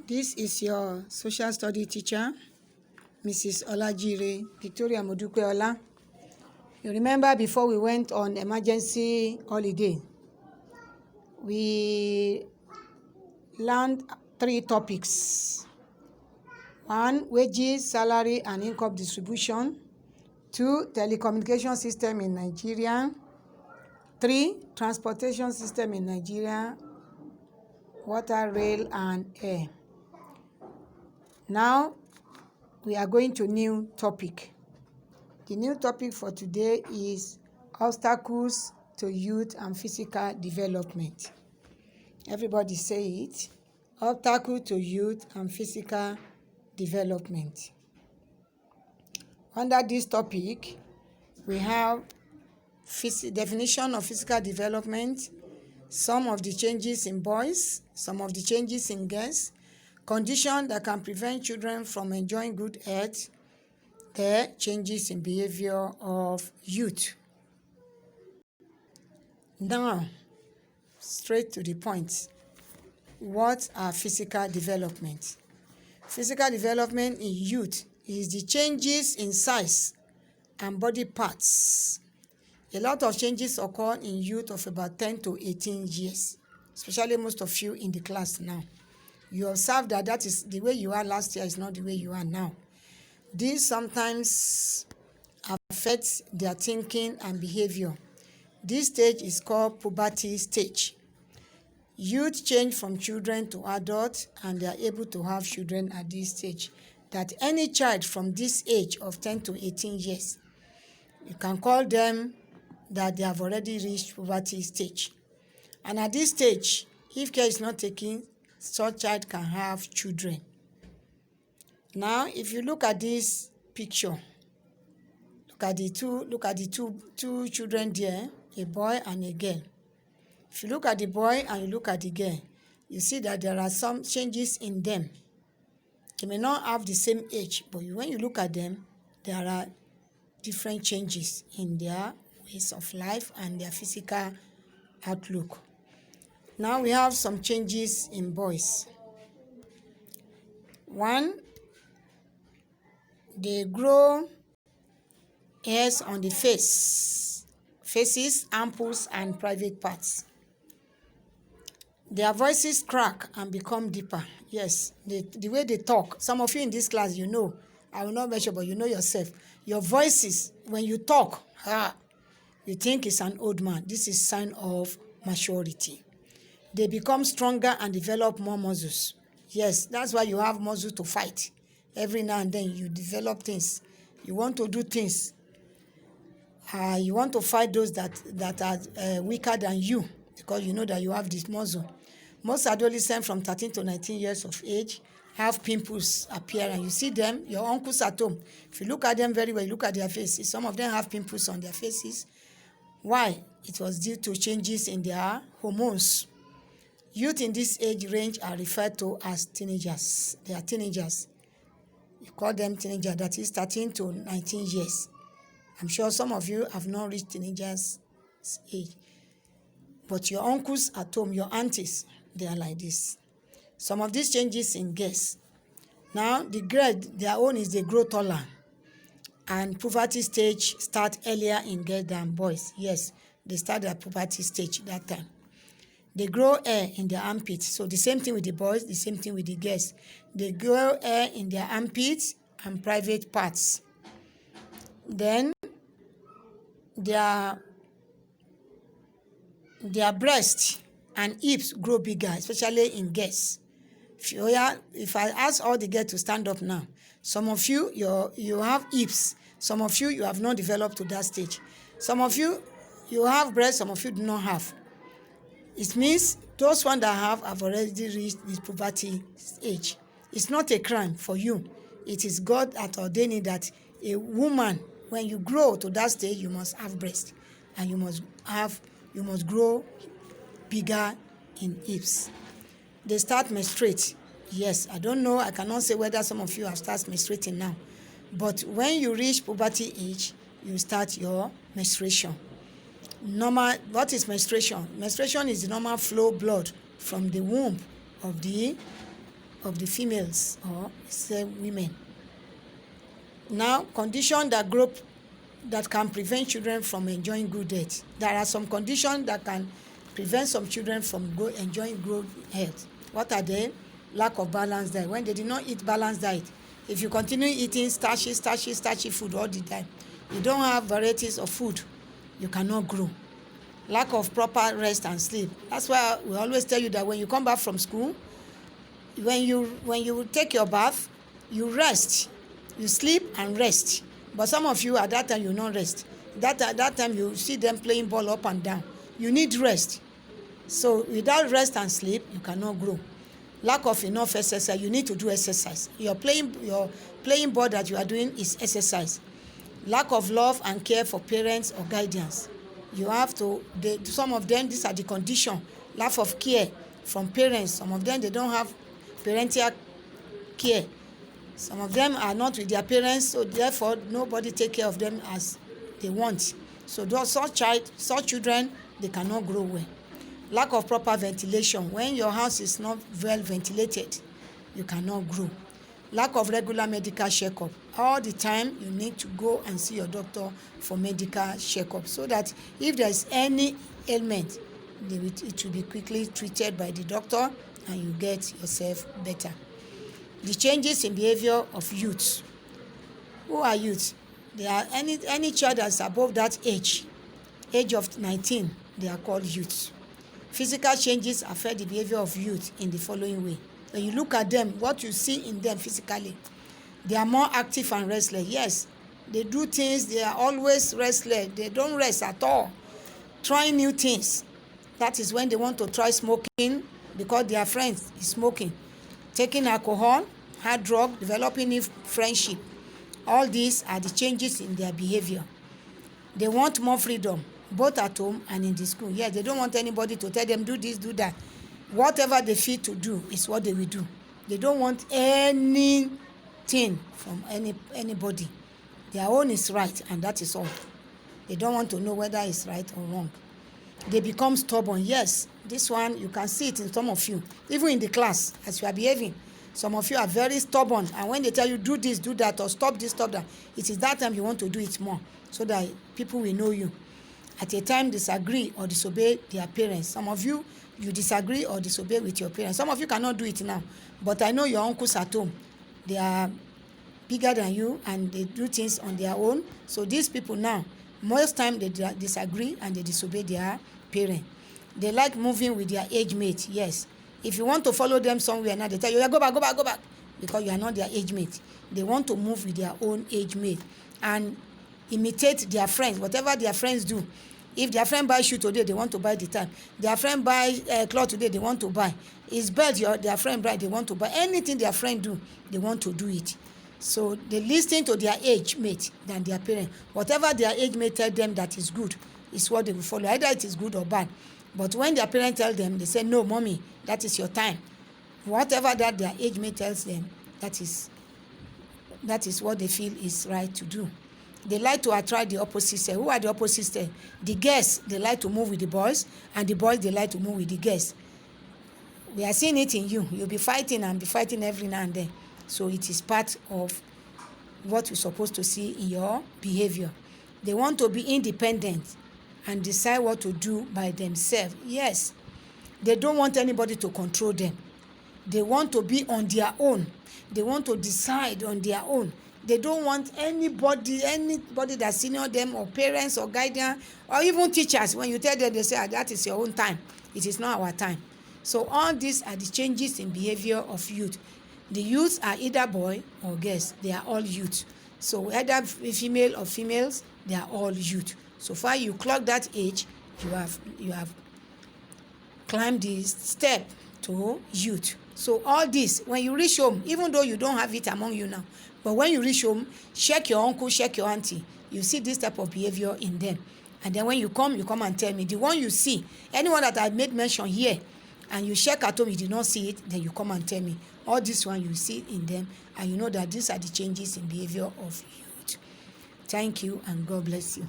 This is your social study teacher, Mrs. Olajire Victoria Modukweola. You remember before we went on emergency holiday, we learned 3 topics. 1, wages, salary, and income distribution. 2, telecommunication system in Nigeria. 3, transportation system in Nigeria, water, rail, and air. Now, we are going to new topic. The new topic for today is obstacles to youth and physical development. Everybody say it. Obstacle to youth and physical development. Under this topic, we have definition of physical development, some of the changes in boys, some of the changes in girls, conditions that can prevent children from enjoying good health, the changes in behavior of youth. Now, straight to the point. What are physical development? Physical development in youth is the changes in size and body parts. A lot of changes occur in youth of about 10 to 18 years, especially most of you in the class now. You observe that is the way you are last year is not the way you are now. This sometimes affects their thinking and behavior. This stage is called puberty stage. Youth change from children to adults, and they are able to have children at this stage. That any child from this age of 10 to 18 years, you can call them that they have already reached puberty stage. And at this stage, if care is not taken, such child can have children. Now, if you look at this picture, look at the two children there, a boy and a girl. If you look at the boy and you look at the girl, you see that there are some changes in them. They may not have the same age, but when you look at them, there are different changes in their ways of life and their physical outlook. Now we have some changes in boys. 1, they grow hairs on the faces, amples, and private parts. Their voices crack and become deeper. Yes, the way they talk. Some of you in this class, you know, I will not mention, but you know yourself. Your voices, when you talk, you think it's an old man. This is sign of maturity. They become stronger and develop more muscles. Yes, that's why you have muscle to fight. Every now and then you develop things. You want to do things. You want to fight those that are weaker than you, because you know that you have this muscle. Most adolescents from 13 to 19 years of age have pimples appear, and you see them, your uncles at home. If you look at them very well, you look at their faces, some of them have pimples on their faces. Why? It was due to changes in their hormones. Youth in this age range are referred to as teenagers. They are teenagers. You call them teenagers, that is 13 to 19 years. I'm sure some of you have not reached teenagers' age. But your uncles at home, your aunties, they are like this. Some of these changes in girls. Now, the girl, their own is they grow taller. And puberty stage start earlier in girls than boys. Yes, they start their puberty stage that time. They grow hair in their armpits. So the same thing with the boys, the same thing with the girls. They grow hair in their armpits and private parts. Then their breasts and hips grow bigger, especially in girls. If I ask all the girls to stand up now, some of you, you have hips. Some of you have not developed to that stage. Some of you have breasts, some of you do not have. It means those ones that have already reached this puberty age. It's not a crime for you. It is God that ordained that a woman, when you grow to that stage, you must have breasts, and you must grow bigger in hips. They start menstruate. Yes, I don't know. I cannot say whether some of you have started menstruating now. But when you reach puberty age, you start your menstruation. What is menstruation? Menstruation is the normal flow of blood from the womb of the of the females or say women. Now, condition that can prevent children from enjoying good health. There are some conditions that can prevent some children from enjoying good health. What are they? Lack of balanced diet. When they did not eat balanced diet, if you continue eating starchy food all the time, you don't have varieties of food, you cannot grow. Lack of proper rest and sleep. That's why we always tell you that when you come back from school, when you take your bath, you rest, you sleep and rest. But some of you at that time you not rest. That time you see them playing ball up and down. You need rest. So without rest and sleep, you cannot grow. Lack of enough exercise. You need to do exercise. Your playing ball that you are doing is exercise. Lack of love and care for parents or guardians. You have to. Some of them, these are the condition. Lack of care from parents. Some of them, they don't have parental care. Some of them are not with their parents, so therefore nobody take care of them as they want. So such children, they cannot grow well. Lack of proper ventilation. When your house is not well ventilated, you cannot grow. Lack of regular medical checkup. All the time you need to go and see your doctor for medical checkup so that if there is any ailment, it will be quickly treated by the doctor and you get yourself better. The changes in behavior of youth. Who are youth? They are any child that's above that age of 19, they are called youth. Physical changes affect the behavior of youth in the following way. When you look at them, what you see in them physically, they are more active and restless. Yes, they do things, they are always restless. They don't rest at all. Trying new things. That is when they want to try smoking because their friends is smoking. Taking alcohol, hard drug, developing new friendship. All these are the changes in their behavior. They want more freedom, both at home and in the school. Yes, they don't want anybody to tell them, do this, do that. Whatever they feel to do is what they will do. They don't want anything from anybody. Their own is right, and that is all. They don't want to know whether it's right or wrong. They become stubborn. Yes, this one, you can see it in some of you. Even in the class, as you are behaving, some of you are very stubborn. And when they tell you, do this, do that, or stop this, stop that, it is that time you want to do it more so that people will know you. At a time, disagree or disobey their parents. Some of you, you disagree or disobey with your parents. Some of you cannot do it now. But I know your uncles at home. They are bigger than you and they do things on their own. So these people now, most time they disagree and they disobey their parents. They like moving with their age mate, yes. If you want to follow them somewhere now, they tell you, yeah, go back, because you are not their age mate. They want to move with their own age mate and imitate their friends, whatever their friends do. If their friend buy shoe today, they want to buy the time. Their friend buy cloth today, they want to buy. Is bed their friend buy, they want to buy. Anything their friend do, they want to do it. So they listen to their age mate than their parents. Whatever their age mate tell them that is good is what they will follow. Either it is good or bad. But when their parents tell them, they say, no, mommy, that is your time. Whatever that their age mate tells them, that is what they feel is right to do. They like to attract the opposite sex. Who are the opposite sex? The girls, they like to move with the boys, and the boys, they like to move with the girls. We are seeing it in you. You'll be fighting and be fighting every now and then. So it is part of what you're supposed to see in your behavior. They want to be independent and decide what to do by themselves. Yes, they don't want anybody to control them. They want to be on their own. They want to decide on their own. They don't want anybody that senior them or parents or guardian or even teachers. When you tell them, they say, that is your own time. It is not our time. So all these are the changes in behavior of youth. The youths are either boy or girls. They are all youth. So either female or females, they are all youth. So far you clock that age, you have climbed the step to youth. So all this, when you reach home, even though you don't have it among you now, but when you reach home, check your uncle, check your auntie. You see this type of behavior in them. And then when you come and tell me. The one you see, anyone that I made mention here, and you check at home, you did not see it, then you come and tell me. All this one you see in them, and you know that these are the changes in behavior of youth. Thank you, and God bless you.